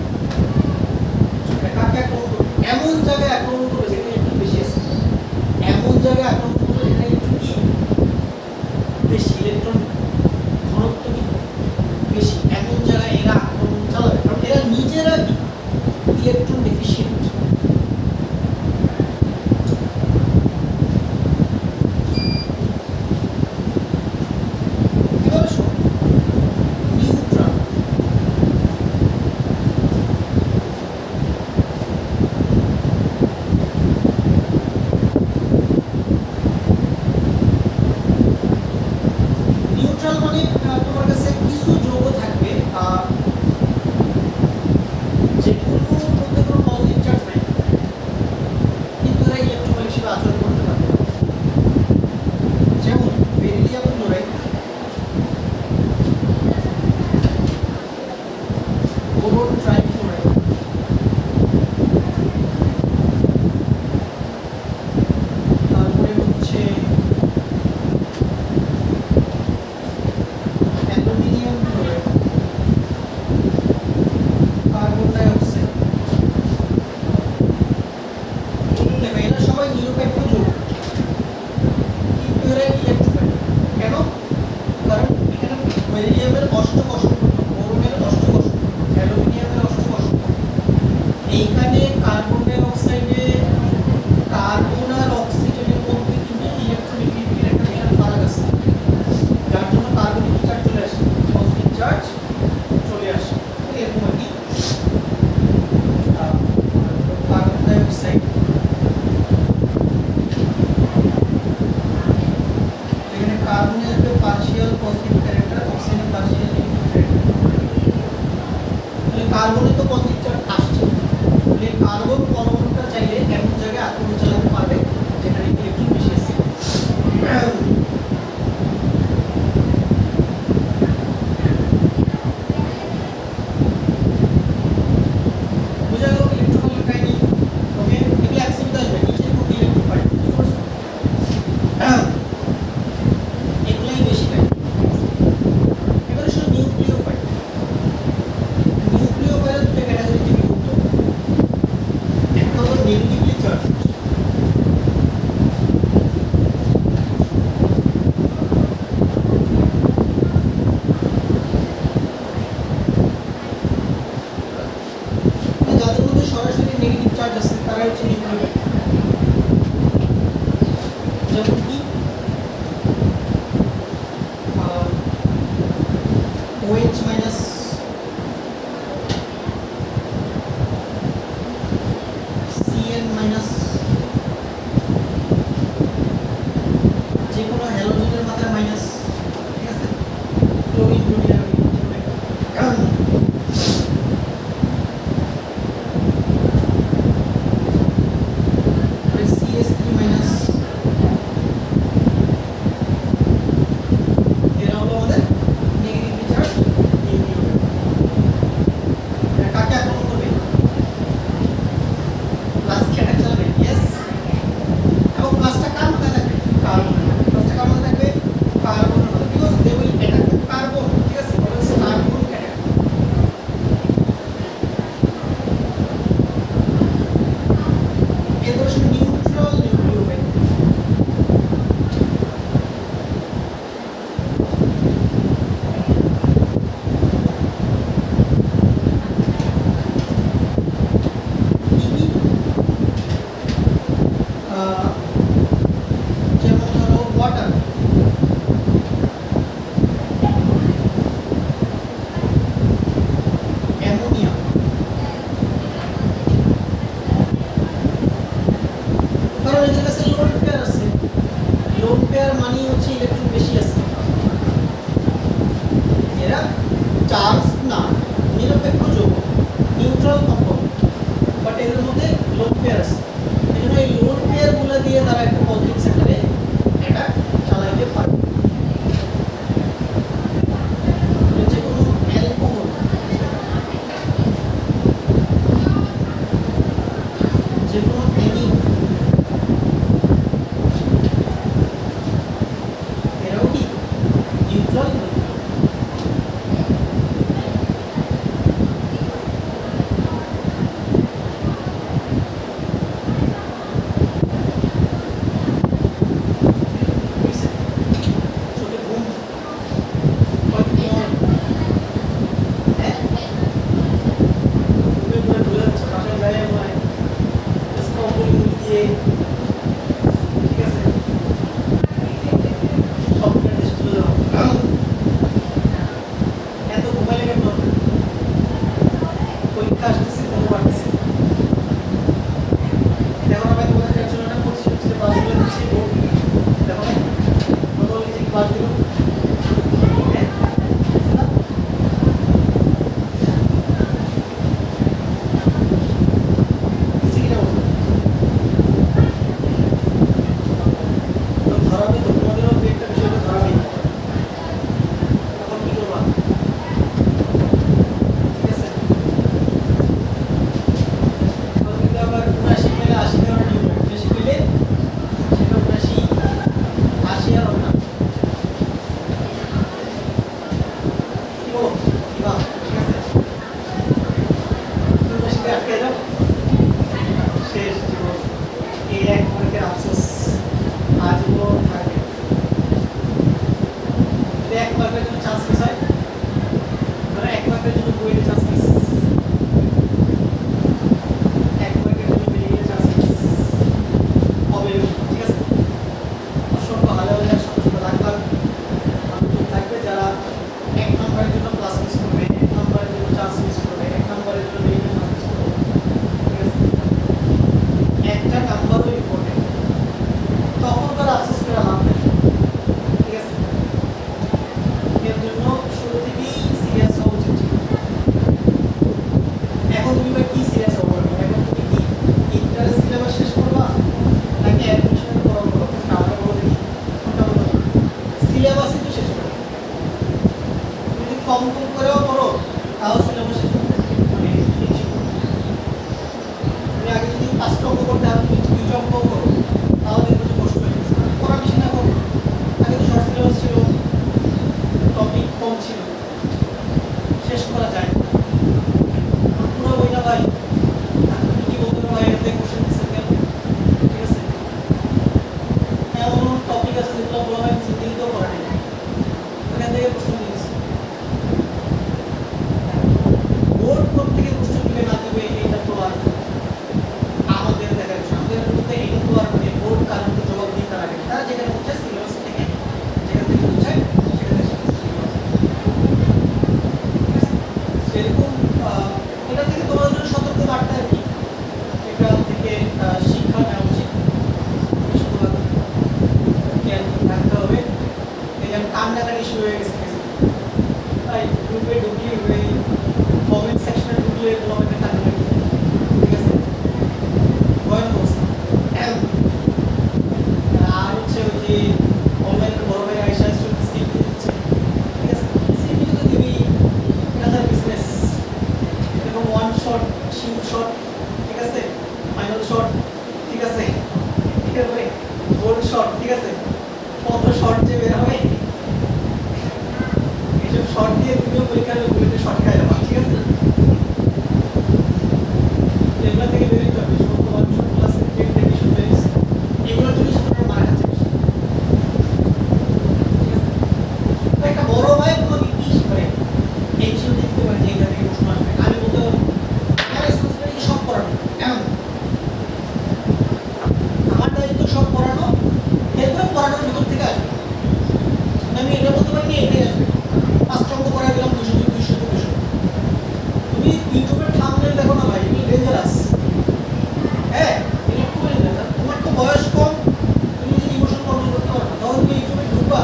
কাকে আক্রমণ করবে? এমন জায়গায় আক্রমণ করবে যেখানে ইলেকট্রন বেশি আছে, এমন জায়গায় আক্রমণ করবে যেখানে ইলেকট্রন কি বেশি, ইলেকট্রন ঘনত্ব কি বেশি, এমন জায়গায় এরা আক্রমণ চালাবে, কারণ এরা নিজেরা কি ইলেকট্রন ডেফিশিয়েন্ট। নিউট্রাল মানে তোমার কাছে কিছু যৌগ থাকবে যেগুলোর মধ্যে কোনো পজিটিভ চার্জ নাই, কিন্তু এরা ইলেকট্রোফাইল হিসেবে আচরণ করতে পারে। যেমন বেরিলিয়াম ক্লোরাইড, বোরন ট্রাইফ্লোরাইড, তারপরে হচ্ছে aluminium chloride, carbon die oxide. এরা সবাই নিরপেক্ষ যৌগ, কিন্তু এরা ইলেকট্রোফাইল। কেন? কারণ এখানে বেরিলিয়ামের অষ্টক অসম্পূর্ণ, বোরনের অষ্টক অসম্পূর্ণ, অ্যালুমিনিয়ামের অষ্টক অসম্পূর্ণ। এইখানে কার্বন ডাই অক্সাইডে কার্বন আর অক্সিজেনের মধ্যে কিন্তু ইলেকট্রোনেগেটিভিটির একটা বিশাল ফারাক আছে, যার জন্য কার্বনিক চার্জ চলে আসে, পজিটিভ চার্জ চলে আসে। এরকম আর কি কার্বন ডাই অক্সাইড, এখানে কার্বনের পার্শিয়াল পজিটিভ ক্যারেক্টার, অক্সিজেনের পার্শিয়াল নেগেটিভ ক্যারেক্টার। কম কম করেও করো তাও সিলেবাসে মানে তুমি আগে যদি 5টা অঙ্ক করতে আর তুমি 2টা অঙ্ক করো তাও দেখবে যে কষ্ট হয়ে গেছে পড়া বেশি না করো আগে তো শর্ট সিলেবাস ছিল টপিক কম ছিল শেষ করা যায় না পুরো বইটা ভাই তুমি কি বলতে পারো ভাই এতে কোশ্চেন দিচ্ছে কেন ঠিক আছে এমন টপিক আছে যেগুলো বলা হয় দিতেও পারে না এখান থেকে প্রশ্ন দিয়েছে বোর্ড কোন থেকে প্রশ্ন দিবে না দিবে এটা তো আর আমাদের দেখার বিষয় আমাদের মধ্যে এটা তো আর মানে বোর্ড কারণ তো জবাব দিতে রাখে তারা যেখানে হচ্ছে সিলেবাস থেকে যেখান থেকে হচ্ছে সেখানে সেরকম এটা থেকে তোমাদের জন্য সতর্ক বার্তা আর কি এটা থেকে শিক্ষা নেওয়া উচিত থাকতে হবে এই যেমন কান্নাকাটি শুরু হয়ে গেছে তাই গ্রুপে ঢুকলে কমেন্ট সেকশনে ঢুকলে তোমাকে কান্নাকাটি ঠিক আছে ভয়ানক অবস্থা আর হচ্ছে ওই যে অনলাইনে বড় ভাই আইসা সিপি দিচ্ছে ঠিক আছে সিপি তো দিবি এটা বিজনেস এরকম ওয়ান শট শিউ শট ঠিক আছে ফাইনাল শট ঠিক আছে ঠিক আছে গোল শট ঠিক আছে কত শট যে বের হবে এইসব শট দিয়ে তুমিও পরীক্ষার বুলেটে শট খাই যাবা ঠিক আছে এগুলো থেকে বেরোতে হবে সমস্ত ওয়ান শট প্লাস টেন টেকনিশন বেরিয়েছে এগুলোর জন্য সাধারণত মারা খাচ্ছে বেশি ঠিক আছে তো একটা বড় ভাই তোমাকে কি করে টেনশন দিতে পারে যে এখান থেকে প্রশ্ন আসবে আমি বলতে পারবো আমার রেসপন্সিবিলিটি সব করানো আমার দায়িত্ব সব করানো এরপরে পড়ানোর ভিতর থেকে আসবে আমি এটা বলতে পারি না এটাই আসবে 5টা অঙ্ক করাই দিলাম 200 200 তুমি ইউটিউবের থাম্বনেল দেখো না ভাই এগুলো ডেঞ্জারাস হ্যাঁ এটা খুবই ডেঞ্জারাস তোমার তো বয়স কম তুমি যদি ইমোশন কন্ট্রোল করতে পারো না তখন তুমি ইউটিউবে ঢুকবা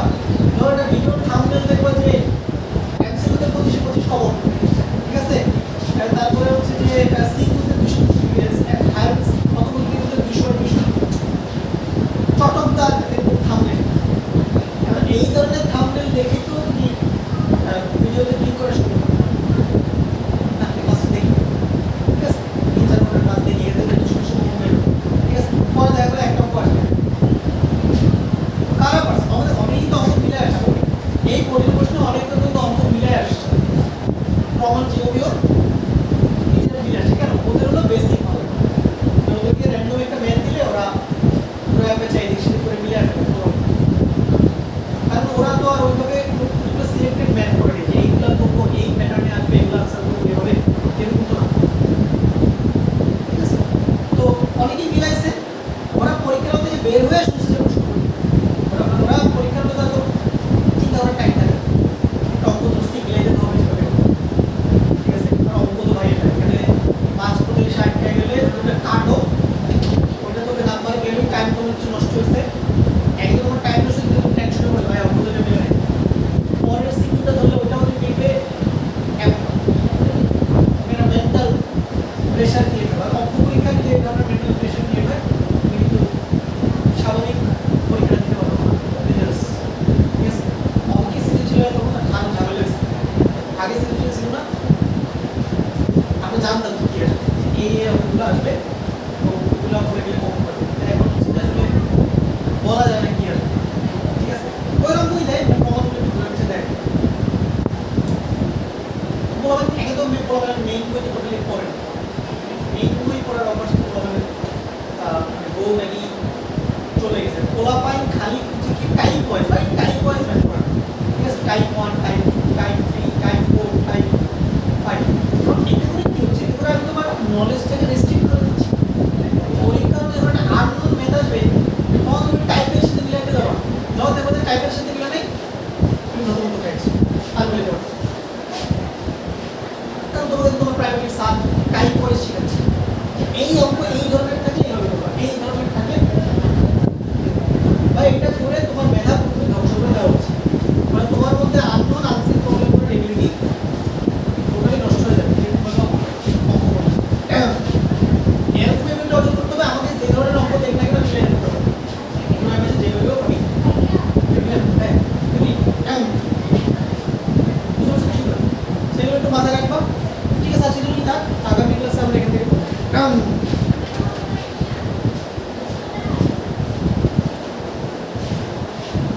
ধরো একটা ভিডিওর থাম্বনেল দেখবা যে এমসিকিউতে 25 খবর ঠিক আছে আর তারপরে হচ্ছে যে সিকিউতে 200 হায়ার কত বলতে 200 চটকদার থাম্বনেল এই ধরনের থাম্বনেল দেখে তো তুমি ভিডিওতে ক্লিক করে শুরু করো আপনি ক্লাস দেখি ঠিক আছে 3-4 ঘন্টার ক্লাস দেখি এতে শুরু মুভমেন্ট ঠিক আছে পরে দেখা গেলো একটা অঙ্ক আসবে কারা পারছে আমাদের অনেকেই তো অঙ্ক মিলে আসে এই কঠিন প্রশ্ন অনেক কিন্তু অঙ্ক মিলে আসছে প্রমাণ জীবনীয় নিজেরা মিলে আসে কেন ওদের হলো বেসিক হবে ওদেরকে র্যান্ডম একটা ম্যাথ দিলে ওরা পুরো একটা চাই দিক করে মিলে আসবে কারণ ওরা তো আর ওইভাবে একটা সিলেক্টেড ম্যাথ করে যে এইগুলো করবো এই প্যাটার্নে আসবে এগুলো আনসার করবো এভাবে এরকম তো না ঠিক আছে তো অনেকেই মিলাইছে ওরা পরীক্ষার মধ্যে বের হয়ে শুনছে যে প্রশ্ন করবে ওরা পরীক্ষার মধ্যে তো চিন্তা করার টাইম থাকে একটা অঙ্ক দোস্তি মিলাই দিতে হবে সেভাবে ঠিক আছে আর অঙ্ক তো ভাই এটা এখানে 5 থেকে 60 টাকা গেলে ওটা কাটো ওটা তোকে নাম্বার গেলে টাইম তোমার কিছু নষ্ট হয়েছে একদম তোমার টাইম নষ্ট হয়ে তুমি টেনশন করে ভাই অঙ্ক তো মিলে নাই পরের সিকিউরিটা ধরলে ওটাও যদি মিলবে এমন মেরা মেন্টাল প্রেশার ক্রিয়েট হয় অঙ্ক পরীক্ষা যদি এই ধরনের মেন্টাল প্রেশার ক্রিয়েট হয় কিন্তু স্বাভাবিক পরীক্ষা দিতে পারবো না ডেঞ্জারাস ঠিক আছে অঙ্কে সিকিউ ছিল তখন খান ঝামেলা হয়েছে আগে সিকিউ ছিল না আপনি জানতাম কি আসবে এই অঙ্কগুলো আসবে তো ওগুলো করে গেলে কম করবে এখন সেটা আসলে বলা যায় না কি আসবে ঠিক আছে ওই রকমই দেয় প্রমাণগুলো একটু ঘুরে দেয় বলা একদম বলা মেইন বই তো টোটালি পড়ে না মেইন বই পড়ার অভ্যাস তো বলা মানে বউ নাকি চলে গেছে পোলা পাইন খালি কি টাইপ ওয়াইজ ভাই টাইপ ওয়াইজ ম্যাথ পড়া ঠিক আছে টাইপ 1 টাইপ